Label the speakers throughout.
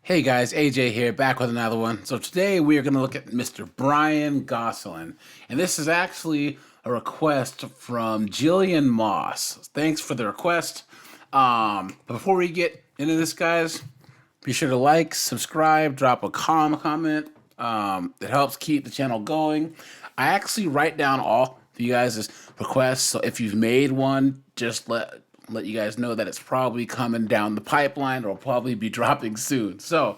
Speaker 1: Hey guys, AJ here, back with another one. So today we are going to look at Mr. Brian Gosselin. And this is actually a request from Jillian Moss. Thanks for the request. But before we get into this, guys, be sure to like, subscribe, drop a comment. It helps keep the channel going. I actually write down all of you guys' requests, so if you've made one, just let you guys know that it's probably coming down the pipeline or will probably be dropping soon. So,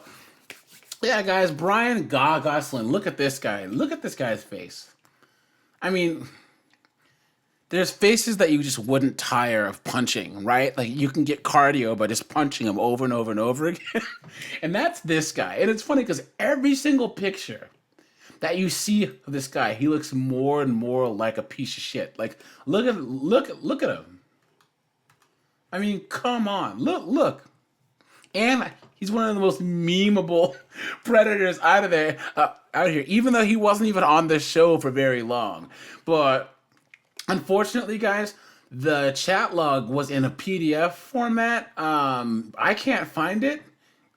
Speaker 1: yeah, guys, Brian Gosselin, look at this guy. Look at this guy's face. I mean, there's faces that you just wouldn't tire of punching, right? Like you can get cardio by just punching them over and over and over again. And that's this guy. And it's funny because every single picture that you see of this guy, he looks more and more like a piece of shit. Like look at him. I mean, come on. Look. And he's one of the most memeable predators out of there, out here. Even though he wasn't even on the show for very long, but unfortunately, guys, the chat log was in a PDF format. I can't find it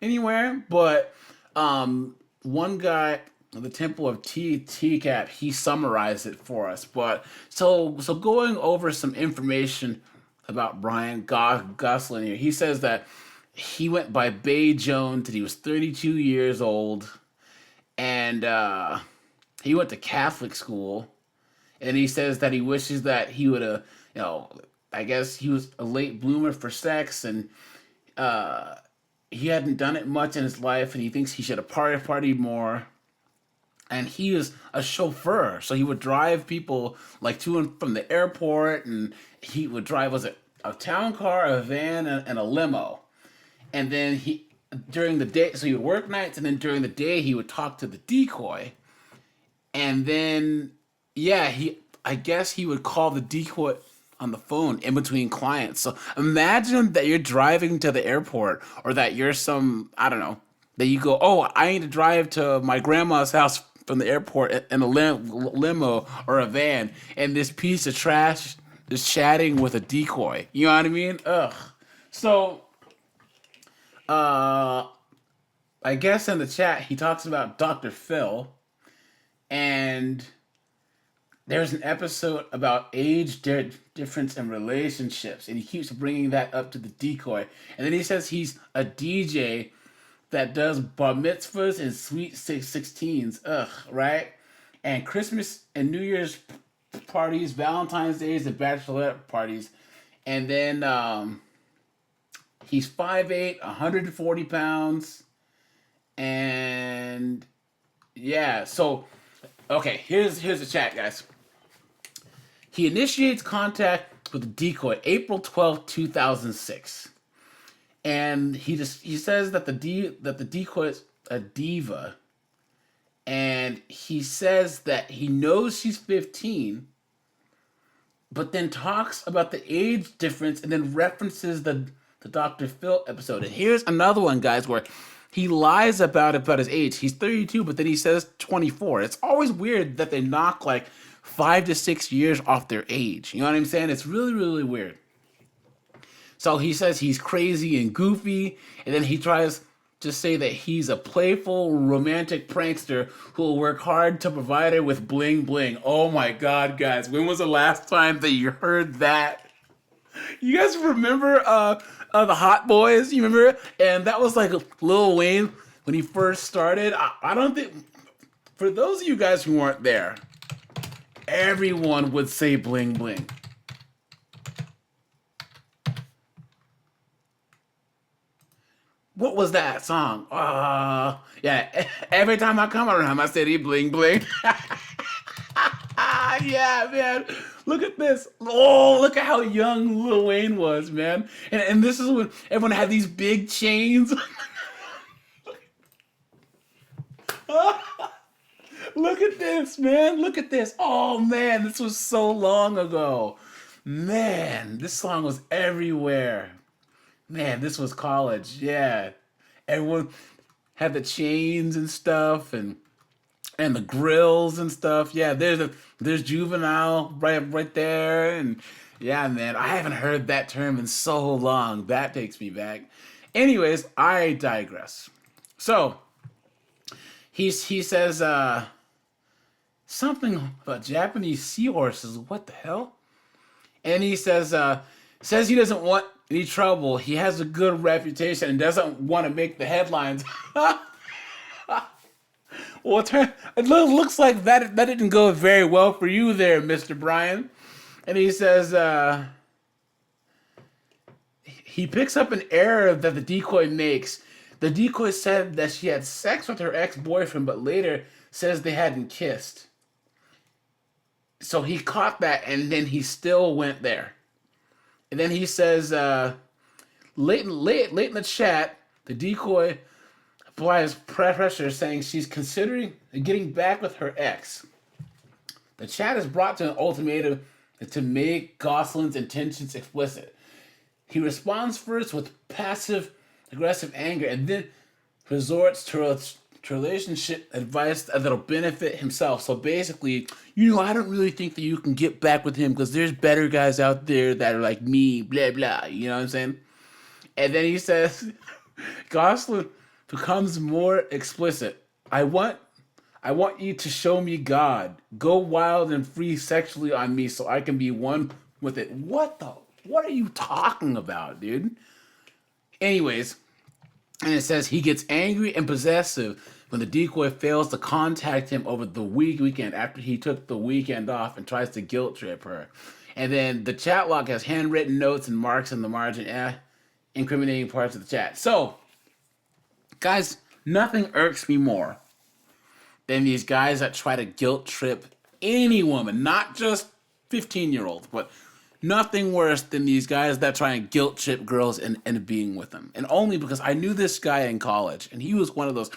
Speaker 1: anywhere, but one guy, the Temple of TCAP, he summarized it for us. But so going over some information about Brian Gosselin here, he says that he went by bayjones and he was 32 years old, and he went to Catholic school. And he says that he wishes that he would have, I guess he was a late bloomer for sex, and he hadn't done it much in his life, and he thinks he should have partied more. And he was a chauffeur, so he would drive people like to and from the airport, and he would drive, was it a town car, a van, and a limo. And then during the day, so he would work nights, and then during the day he would talk to the decoy, and then yeah, I guess he would call the decoy on the phone in between clients. So imagine that you're driving to the airport, or that you're I don't know, that you go, oh, I need to drive to my grandma's house from the airport in a limo or a van, and this piece of trash is chatting with a decoy. You know what I mean? Ugh. So, I guess in the chat he talks about Dr. Phil, and there's an episode about age difference in relationships, and he keeps bringing that up to the decoy. And then he says he's a DJ that does bar mitzvahs and sweet 16s. Ugh, right? And Christmas and New Year's parties, Valentine's Days, and bachelorette parties. And then he's 5'8", 140 pounds. And yeah, so okay, here's the chat, guys. He initiates contact with the decoy April 12th, 2006. And he says that the decoy is a diva, and he says that he knows she's 15, but then talks about the age difference and then references the Dr. Phil episode. And here's another one, guys, where he lies about his age. He's 32, but then he says 24. It's always weird that they knock like 5 to 6 years off their age. You know what I'm saying? It's really, really weird. So he says he's crazy and goofy, and then he tries to say that he's a playful, romantic prankster who will work hard to provide her with bling bling. Oh my God, guys. When was the last time that you heard that? You guys remember the Hot Boys? You remember it? And that was like Lil Wayne when he first started. I don't think, for those of you guys who weren't there, everyone would say bling bling. What was that song? Yeah, every time I come around my city, bling bling. Yeah, man. Look at this. Oh, look at how young Lil Wayne was, man. And this is when everyone had these big chains. Look at this, man. Look at this. Oh, man, this was so long ago. Man, this song was everywhere. Man, this was college. Yeah. Everyone had the chains and stuff, and the grills and stuff. Yeah, there's Juvenile right there, and yeah, man, I haven't heard that term in so long. That takes me back. Anyways, I digress. So he says something about Japanese seahorses. What the hell? And he says he doesn't want any trouble. He has a good reputation and doesn't want to make the headlines. Well, it looks like that didn't go very well for you there, Mr. Brian. And he says he picks up an error that the decoy makes. The decoy said that she had sex with her ex-boyfriend, but later says they hadn't kissed. So he caught that, and then he still went there. And then he says, late in the chat, the decoy applies pressure, saying she's considering getting back with her ex. The chat is brought to an ultimatum to make Gosselin's intentions explicit. He responds first with passive-aggressive anger, and then resorts to relationship advice that'll benefit himself. So basically, I don't really think that you can get back with him because there's better guys out there that are like me, blah, blah. You know what I'm saying? And then he says, Gosselin becomes more explicit. I want you to show me God. Go wild and free sexually on me so I can be one with it. What are you talking about, dude? Anyways, and it says he gets angry and possessive when the decoy fails to contact him over the weekend after he took the weekend off and tries to guilt trip her. And then the chat log has handwritten notes and marks in the margin, incriminating parts of the chat. So, guys, nothing irks me more than these guys that try to guilt trip any woman, not just 15-year-olds, but nothing worse than these guys that try and guilt trip girls into being with them. And only because I knew this guy in college, and he was one of those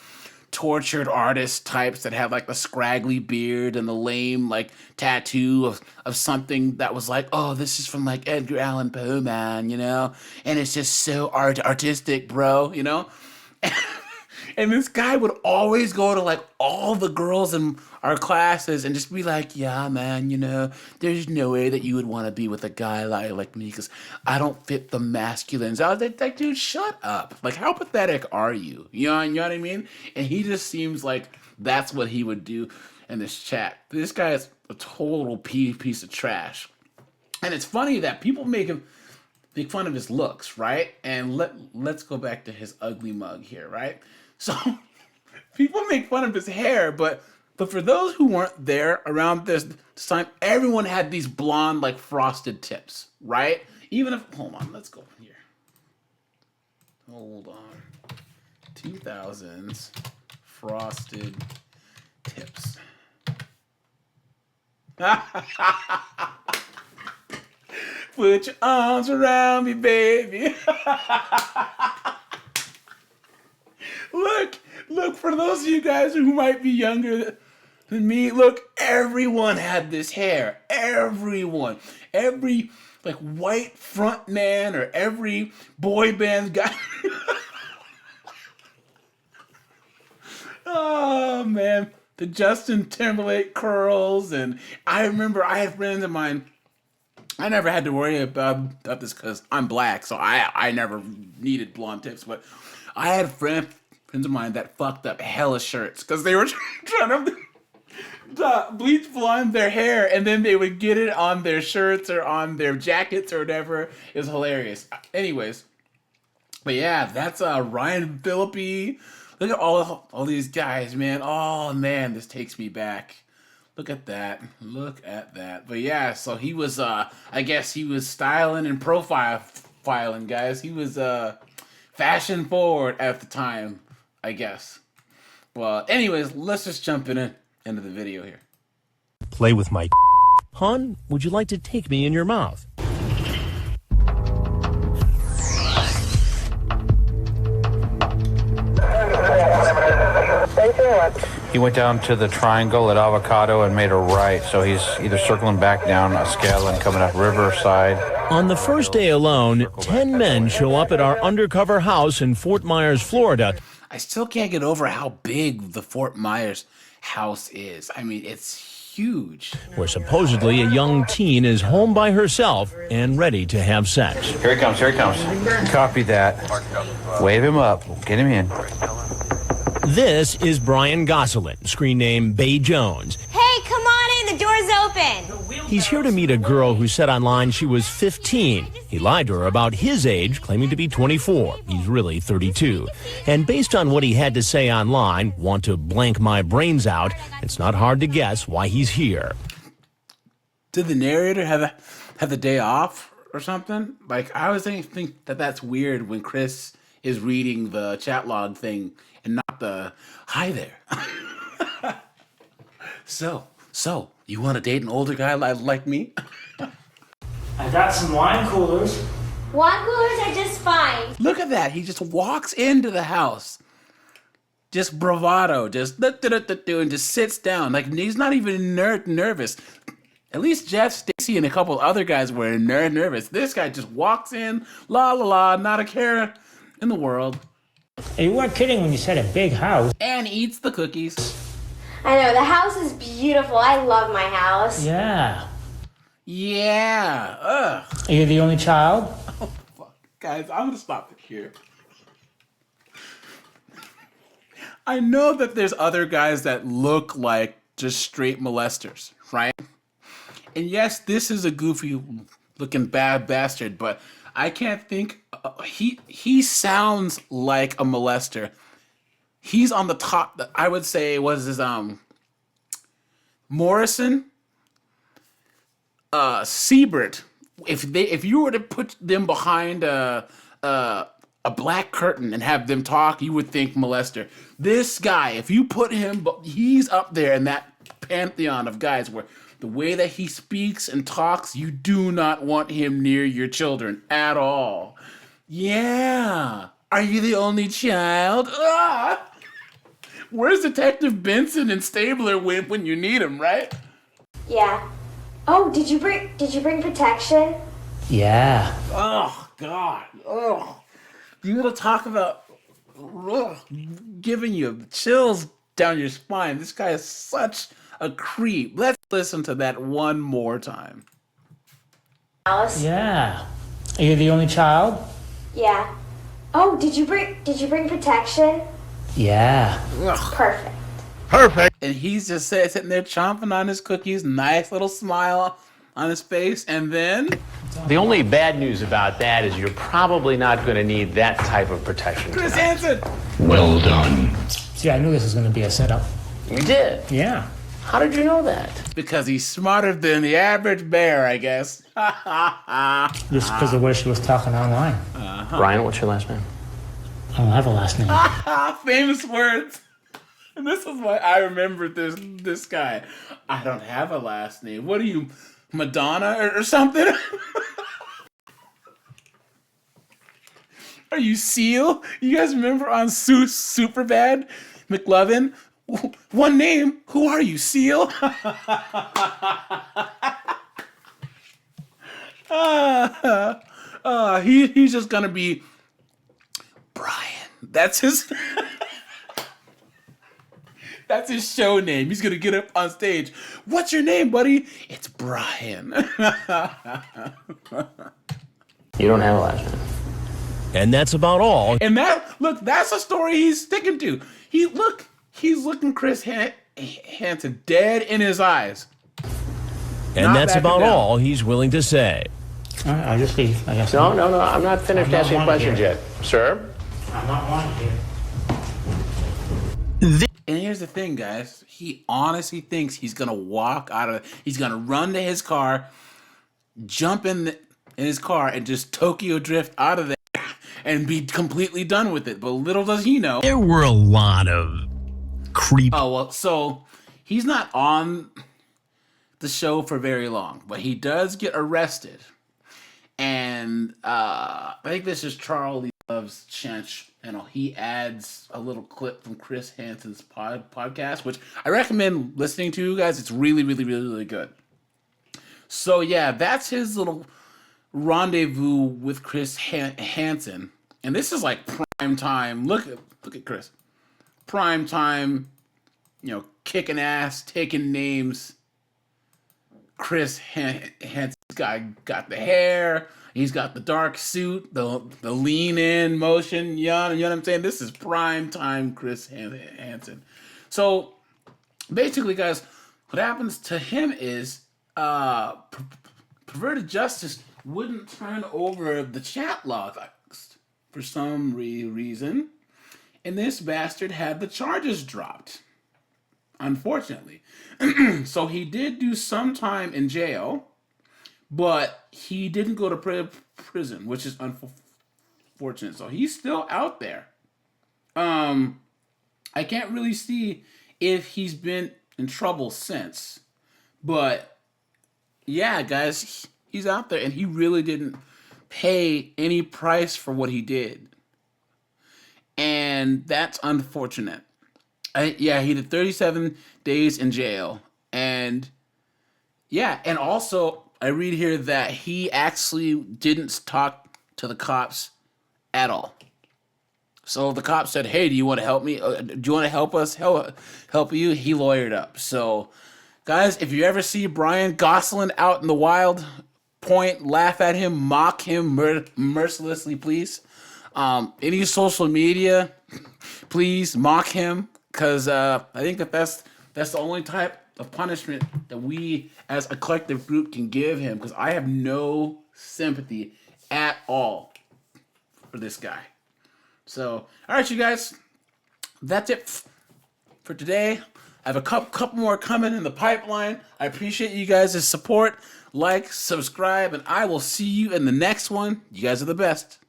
Speaker 1: tortured artist types that had like the scraggly beard and the lame like tattoo of something that was like, oh, this is from like Edgar Allan Poe, man, and it's just so artistic, bro, And this guy would always go to like all the girls in our classes and just be like, yeah, man, there's no way that you would want to be with a guy like me because I don't fit the masculines. I was like, dude, shut up. Like, how pathetic are you? You know what I mean? And he just seems like that's what he would do in this chat. This guy is a total piece of trash. And it's funny that people make fun of his looks, right? And let's go back to his ugly mug here, right? So people make fun of his hair, but for those who weren't there around this time, everyone had these blonde, like frosted tips, right? Hold on, let's go here. Hold on. 2000s frosted tips. Put your arms around me, baby. Look, for those of you guys who might be younger than me, look, everyone had this hair. Everyone. Every, like, white front man or every boy band guy. Oh, man. The Justin Timberlake curls. And I remember I had friends of mine. I never had to worry about this because I'm black, so I never needed blonde tips. But I had friends of mine that fucked up hella shirts because they were trying to bleach blonde their hair, and then they would get it on their shirts or on their jackets or whatever. It was hilarious. Anyways, but yeah, that's Ryan Phillippe. Look at all these guys, man. Oh man, this takes me back. Look at that. But yeah, so he was, I guess he was styling and profiling, guys. He was fashion forward at the time, I guess. Well, anyways, let's just jump into the video here.
Speaker 2: Play with my Hon, would you like to take me in your mouth?
Speaker 3: He went down to the triangle at Avocado and made a right, so he's either circling back down Escala and coming up Riverside.
Speaker 2: On the first day alone, 10 men show up at our undercover house in Fort Myers, Florida.
Speaker 1: I still can't get over how big the Fort Myers house is. I mean, it's huge.
Speaker 2: Where supposedly a young teen is home by herself and ready to have sex.
Speaker 3: Here he comes. Copy that. Wave him up. Get him in.
Speaker 2: This is Brian Gosselin, screen name Bayjones.
Speaker 4: Hey, come on in, the door's open.
Speaker 2: He's here to meet a girl who said online she was 15. He lied to her about his age, claiming to be 24. He's really 32. And based on what he had to say online, want to blank my brains out, it's not hard to guess why he's here.
Speaker 1: Did the narrator have the day off or something? Like, I always think that that's weird when Chris is reading the chat log thing and not the hi there. So you want to date an older guy like me?
Speaker 5: I got some wine coolers.
Speaker 4: Wine coolers are just fine.
Speaker 1: Look at that. He just walks into the house. Just bravado. Just and just sits down. Like, he's not even nervous. At least Jeff, Stacy, and a couple other guys were nervous. This guy just walks in, la la la, not a care in the world.
Speaker 5: You weren't kidding when you said a big house.
Speaker 1: And eats the cookies.
Speaker 4: I know, the house is beautiful. I love my house.
Speaker 5: Yeah.
Speaker 1: Yeah. Ugh.
Speaker 5: Are you the only child?
Speaker 1: Oh, fuck. Guys, I'm going to stop it here. I know that there's other guys that look like just straight molesters, right? And yes, this is a goofy looking bad bastard, but I can't think. He sounds like a molester. He's on the top. I would say was his Morrison, Siebert. If you were to put them behind a black curtain and have them talk, you would think molester. This guy, if you put him, he's up there in that pantheon of guys where the way that he speaks and talks, you do not want him near your children at all. Yeah. Are you the only child? Ah! Where's Detective Benson and Stabler when you need him, right?
Speaker 4: Yeah. Oh, did you bring protection?
Speaker 5: Yeah.
Speaker 1: Oh, God. Oh. You gotta talk about giving you chills down your spine. This guy is such a creep. Let's listen to that one more time.
Speaker 4: Alice?
Speaker 5: Yeah. Are you the only child?
Speaker 4: Yeah. Oh, did you bring protection?
Speaker 5: Yeah.
Speaker 4: Perfect.
Speaker 1: And he's just sitting there chomping on his cookies, nice little smile on his face, and then
Speaker 6: The only bad news about that is you're probably not going to need that type of protection
Speaker 1: Chris
Speaker 6: tonight.
Speaker 1: Hansen.
Speaker 7: Well done.
Speaker 5: See, I knew this was going to be a setup.
Speaker 6: You did?
Speaker 5: Yeah.
Speaker 6: How did you know that?
Speaker 1: Because he's smarter than the average bear, I guess.
Speaker 5: Just because of the way she was talking online.
Speaker 6: Brian, what's your last name?
Speaker 5: I don't have a last name.
Speaker 1: Famous words. And this is why I remember this guy. I don't have a last name. What are you, Madonna or something? Are you Seal? You guys remember on Superbad? McLovin? One name? Who are you, Seal? He's just gonna be Brian. That's his. That's his show name. He's gonna get up on stage. What's your name, buddy? It's Brian.
Speaker 6: You don't have a last name.
Speaker 2: And that's about all.
Speaker 1: And that's a story he's sticking to. He's looking Chris Hansen dead in his eyes.
Speaker 2: And
Speaker 1: Not
Speaker 2: that's
Speaker 1: backing
Speaker 2: about
Speaker 1: down.
Speaker 2: all he's willing to say.
Speaker 5: All right, I'll just leave, I guess.
Speaker 6: No, I'm not finished
Speaker 5: I'm not
Speaker 6: asking
Speaker 5: wanted
Speaker 6: questions
Speaker 5: here.
Speaker 6: yet. Sir?
Speaker 5: I'm not wanted here.
Speaker 1: And here's the thing, guys. He honestly thinks he's gonna he's gonna run to his car, jump in his car, and just Tokyo drift out of there and be completely done with it. But little does he know.
Speaker 2: There were a lot of creep.
Speaker 1: Oh, well, so he's not on the show for very long, but he does get arrested. And I think this is Charlie Love's chance. He adds a little clip from Chris Hansen's podcast, which I recommend listening to, you guys. It's really, really, really, really good. So, yeah, that's his little rendezvous with Chris Hansen. And this is like prime time. Look at Chris. Prime time, kicking ass, taking names. Chris Hansen got the hair. He's got the dark suit, the lean in motion. You know what I'm saying? This is prime time Chris Hansen. So basically, guys, what happens to him is perverted justice wouldn't turn over the chat logs for some reason, and this bastard had the charges dropped. Unfortunately. So he did do some time in jail, but he didn't go to prison, which is unfortunate. So he's still out there. I can't really see if he's been in trouble since. But yeah, guys, he's out there and he really didn't pay any price for what he did. And that's unfortunate. He did 37 days in jail. And yeah, and also I read here that he actually didn't talk to the cops at all. So the cop said, "Hey, do you want to help me? Do you want to help us? Help you?" He lawyered up. So, guys, if you ever see Brian Gosselin out in the wild, point, laugh at him, mock him mercilessly, please. Any social media, please mock him, because I think that's the only type of punishment that we as a collective group can give him, because I have no sympathy at all for this guy. So, all right, you guys, that's it for today. I have a couple more coming in the pipeline. I appreciate you guys' support. Like, subscribe, and I will see you in the next one. You guys are the best.